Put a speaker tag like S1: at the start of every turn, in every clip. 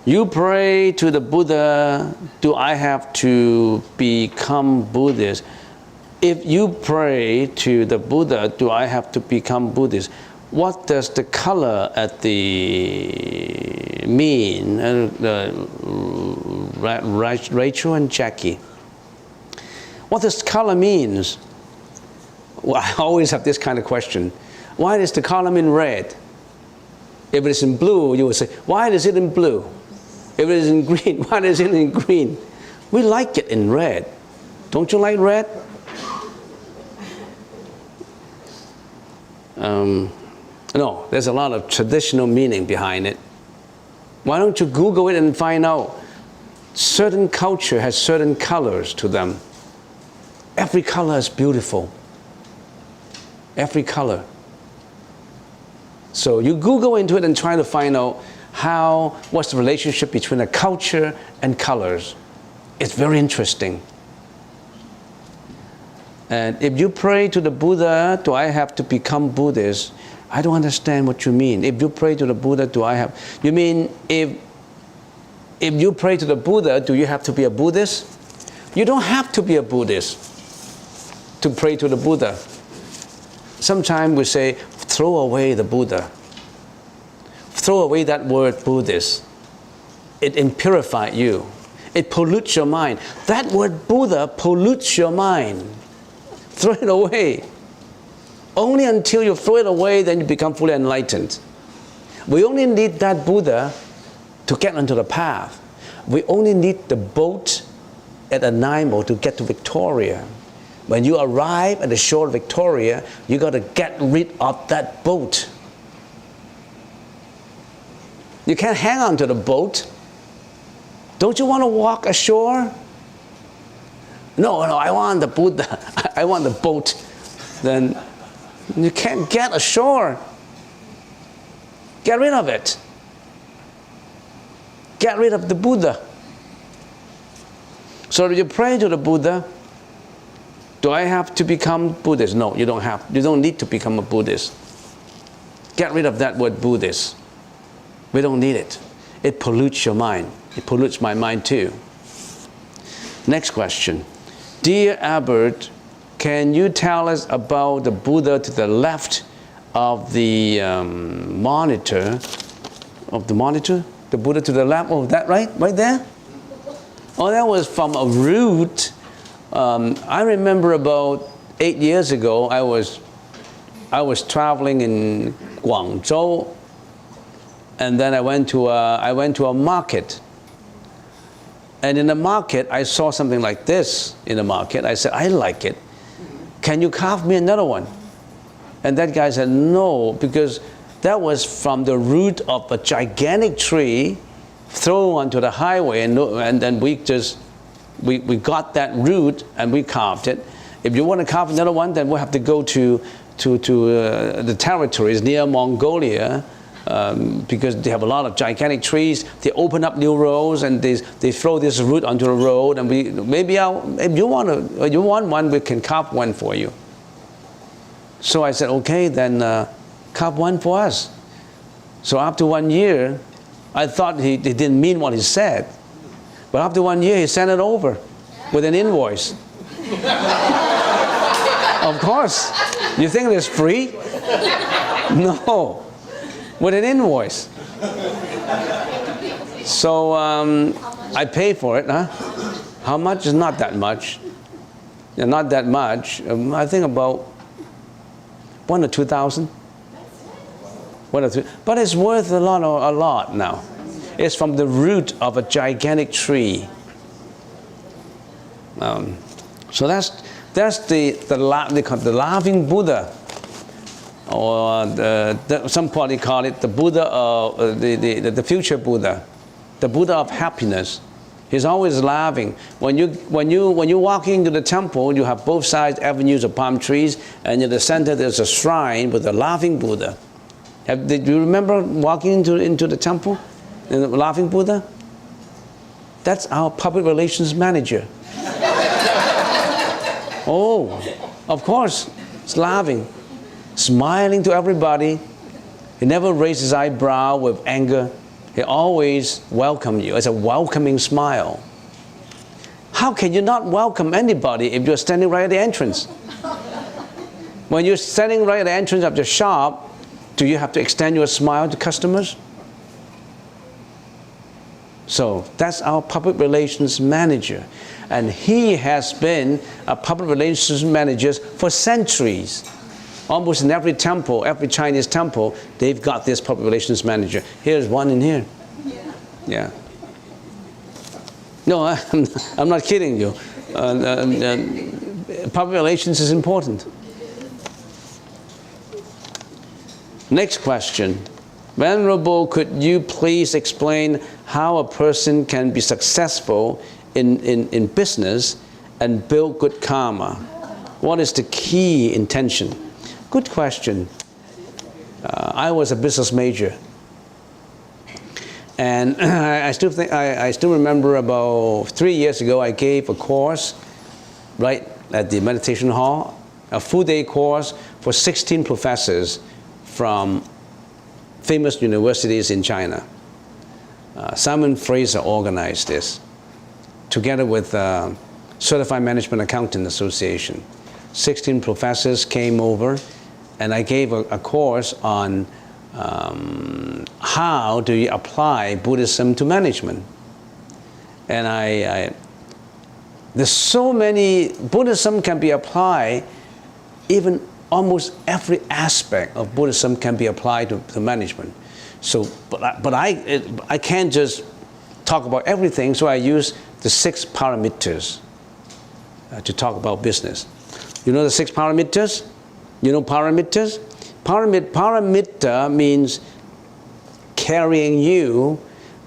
S1: You pray to the Buddha, do I have to become Buddhist? If you pray to the Buddha, do I have to become Buddhist? What does the color at the mean? Rachel and Jackie. What does color means? Well, I always have this kind of question. Why does the color mean red? If it is in blue, you would say, why is it in blue? If it is in green, why is it in green? We like it in red. Don't you like red? No, there's a lot of traditional meaning behind it. Why don't you Google it and find out? Certain culture has certain colors to them. Every color is beautiful. Every color. So you Google into it and try to find out what's the relationship between a culture and colors. It's very interesting. And if you pray to the Buddha, do I have to become Buddhist? I don't understand what you mean. If you pray to the Buddha, do I have... You mean if you pray to the Buddha, do you have to be a Buddhist? You don't have to be a Buddhist to pray to the Buddha. Sometimes we say, throw away the Buddha. Throw away that word Buddhist. It impurifies you. It pollutes your mind. That word Buddha pollutes your mind. Throw it away. Only until you throw it away, then you become fully enlightened. We only need that Buddha to get onto the path. We only need the boat at Nanaimo to get to Victoria. When you arrive at the shore of Victoria, you got to get rid of that boat. You can't hang on to the boat. Don't you want to walk ashore? No, I want the Buddha. I want the boat. Then you can't get ashore. Get rid of it. Get rid of the Buddha. So if you pray to the Buddha, do I have to become Buddhist? No, you don't have. You don't need to become a Buddhist. Get rid of that word Buddhist. We don't need it. It pollutes your mind. It pollutes my mind too. Next question. Dear Albert, can you tell us about the Buddha to the left of the monitor? Of the monitor? The Buddha to the left? Oh, that right? Right there? Oh, that was from a route. I remember about 8 years ago, I was traveling in Guangzhou, and then I went to a market. And in the market, I saw something like this in the market. I said, I like it. Can you carve me another one? And that guy said, no, because that was from the root of a gigantic tree thrown onto the highway, and then we got that root and we carved it. If you want to carve another one, then we'll have to go to the territories near Mongolia, because they have a lot of gigantic trees. They open up new roads and they throw this root onto the road, and if you want one, we can carve one for you. So I said, okay, then carve one for us. So after 1 year, I thought he didn't mean what he said, but after 1 year, he sent it over with an invoice. Of course, you think it's free? No. With an invoice. So I pay for it, huh? How much? Is not that much. Yeah, not that much. I think about 1,000 or 2,000. 1 or 2, but it's worth a lot now. It's from the root of a gigantic tree. So that's the laughing Buddha. Or somebody call it the Buddha, the future Buddha, the Buddha of happiness. He's always laughing. When you walk into the temple, you have both sides avenues of palm trees, and in the center there's a shrine with a laughing Buddha. Did you remember walking into the temple and the laughing Buddha? That's our public relations manager. Oh, of course, he's laughing, smiling to everybody. He never raises his eyebrow with anger. He always welcomes you. It's a welcoming smile. How can you not welcome anybody if you're standing right at the entrance? When you're standing right at the entrance of the shop, do you have to extend your smile to customers? So that's our public relations manager. And he has been a public relations manager for centuries. Almost in every temple, every Chinese temple, they've got this public relations manager. Here's one in here. Yeah. No, I'm not kidding you. Public relations is important. Next question. Venerable, could you please explain how a person can be successful in business and build good karma? What is the key intention? Good question. I was a business major, and I still remember about 3 years ago I gave a course right at the meditation hall, a full-day course for 16 professors from famous universities in China. Simon Fraser organized this together with Certified Management Accountant Association. 16 professors came over, and I gave a course on how do you apply Buddhism to management. And there's so many, Buddhism can be applied, even almost every aspect of Buddhism can be applied to management. So, but I can't just talk about everything, so I use the 6 parameters to talk about business. You know the 6 parameters? You know parameters? Paramita means carrying you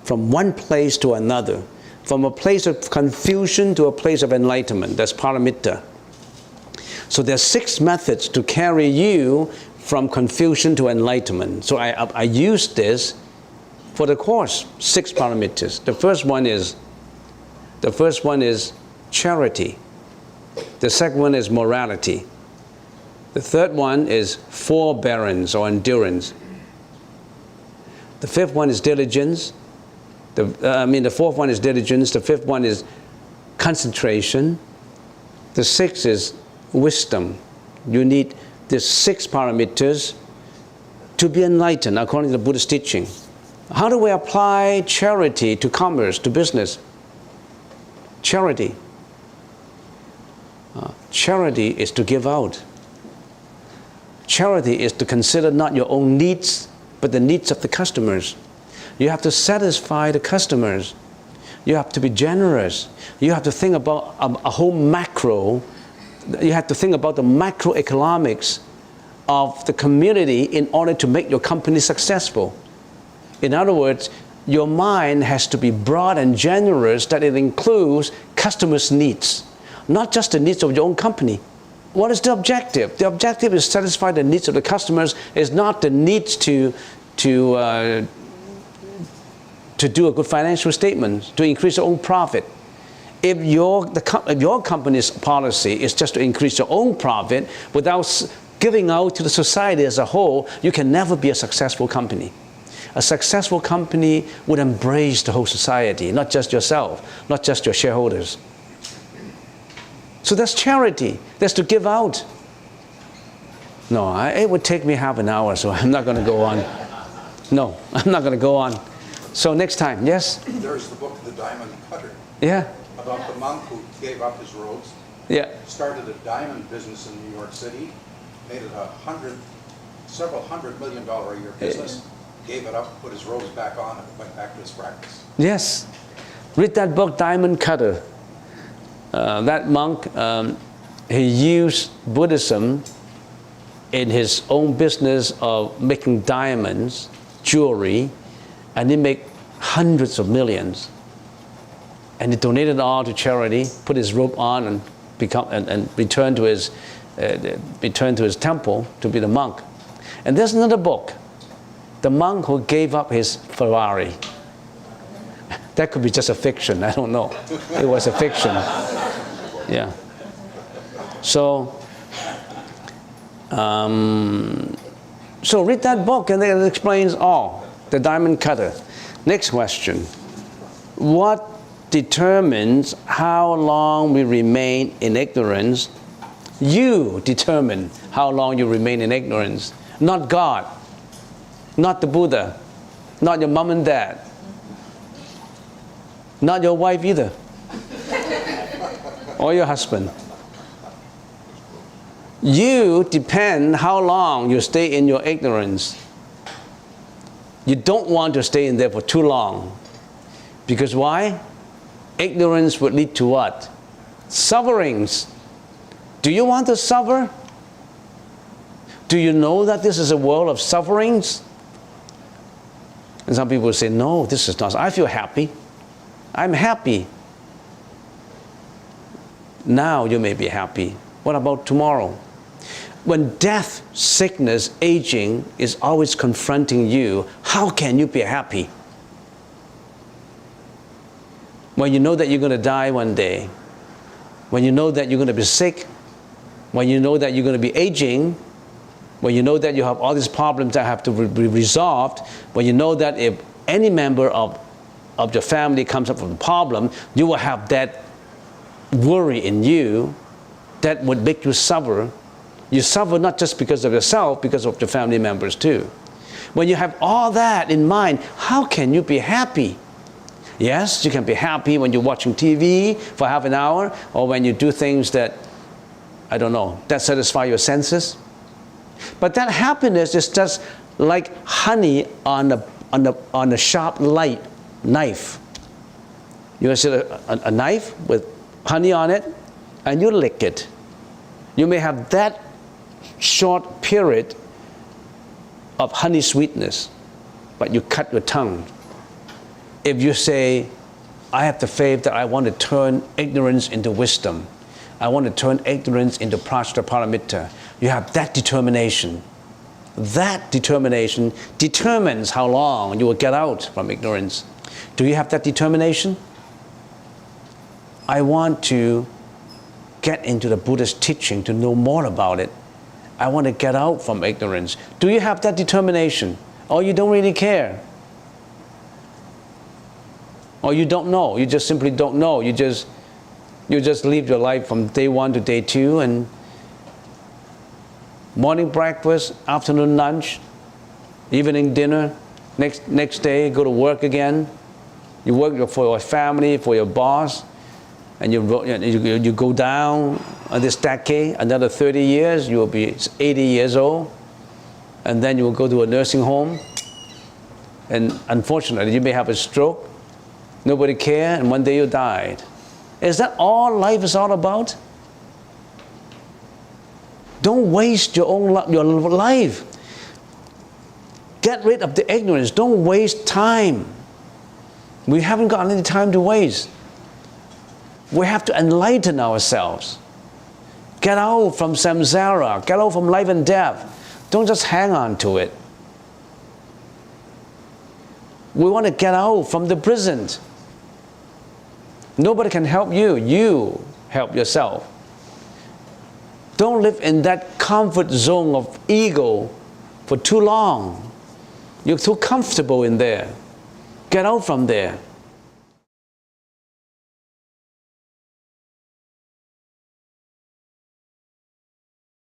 S1: from one place to another, from a place of confusion to a place of enlightenment. That's paramita. So there's 6 methods to carry you from confusion to enlightenment. So I use this for the course, 6 parameters. The first one is charity. The second one is morality. The third one is forbearance or endurance. The fifth one is diligence. The fourth one is diligence. The fifth one is concentration. The sixth is wisdom. You need these 6 parameters to be enlightened according to the Buddhist teaching. How do we apply charity to commerce, to business? Charity. Charity is to give out. Charity is to consider not your own needs, but the needs of the customers. You have to satisfy the customers. You have to be generous. You have to think about a whole macro. You have to think about the macroeconomics of the community in order to make your company successful. In other words, your mind has to be broad and generous, that it includes customers' needs, not just the needs of your own company. What is the objective? The objective is to satisfy the needs of the customers. It's not the needs to do a good financial statement, to increase your own profit. If your company's policy is just to increase your own profit without giving out to the society as a whole, you can never be a successful company. A successful company would embrace the whole society, not just yourself, not just your shareholders. So that's charity. That's to give out. No, it would take me half an hour, so I'm not going to go on. No, I'm not going to go on. So next time, yes?
S2: There's the book, The Diamond Cutter.
S1: Yeah.
S2: About the monk who gave up his robes.
S1: Yeah.
S2: Started a diamond business in New York City. Made it several $100 million a year business. Gave it up, put his robes back on, and went back to his practice.
S1: Yes. Read that book, Diamond Cutter. That monk, he used Buddhism in his own business of making diamonds, jewelry, and he made hundreds of millions. And he donated all to charity, put his robe on, and returned to his temple to be the monk. And there's another book, The Monk Who Gave Up His Ferrari. That could be just a fiction, I don't know. It was a fiction. Yeah. So read that book and it explains all. The diamond cutter. Next question. What determines how long we remain in ignorance? You determine how long you remain in ignorance. Not God. Not the Buddha. Not your mom and dad. Not your wife either. Or your husband. You depend how long you stay in your ignorance. You don't want to stay in there for too long. Because why? Ignorance would lead to what? Sufferings. Do you want to suffer? Do you know that this is a world of sufferings? And some people say, no, this is not. I feel happy. I'm happy. Now you may be happy. What about tomorrow? When death, sickness, aging is always confronting you, how can you be happy? When you know that you're going to die one day, when you know that you're going to be sick, when you know that you're going to be aging, when you know that you have all these problems that have to be resolved, when you know that if any member of your family comes up with a problem, you will have that worry in you that would make you suffer. You suffer not just because of yourself, because of your family members too. When you have all that in mind, how can you be happy? Yes, you can be happy when you're watching TV for half an hour, or when you do things that, I don't know, that satisfy your senses. But that happiness is just like honey on a sharp knife. You see a knife with honey on it, and you lick it. You may have that short period of honey sweetness, but you cut your tongue. If you say, I have the faith that I want to turn ignorance into wisdom, I want to turn ignorance into prajnaparamita, you have that determination. That determination determines how long you will get out from ignorance. Do you have that determination? I want to get into the Buddha's teaching to know more about it. I want to get out from ignorance. Do you have that determination? Or you don't really care? Or you don't know, you just simply don't know. You just live your life from day 1 to day 2, and morning breakfast, afternoon lunch, evening dinner, next day go to work again. You work for your family, for your boss, and you go down on this decade, another 30 years, you will be 80 years old, and then you will go to a nursing home, and unfortunately you may have a stroke, nobody cared, and one day you died. Is that all life is all about? Don't waste your life. Get rid of the ignorance. Don't waste time. We haven't got any time to waste. We have to enlighten ourselves. Get out from samsara. Get out from life and death. Don't just hang on to it. We want to get out from the prison. Nobody can help you. You help yourself. Don't live in that comfort zone of ego for too long. You're too comfortable in there. Get out from there.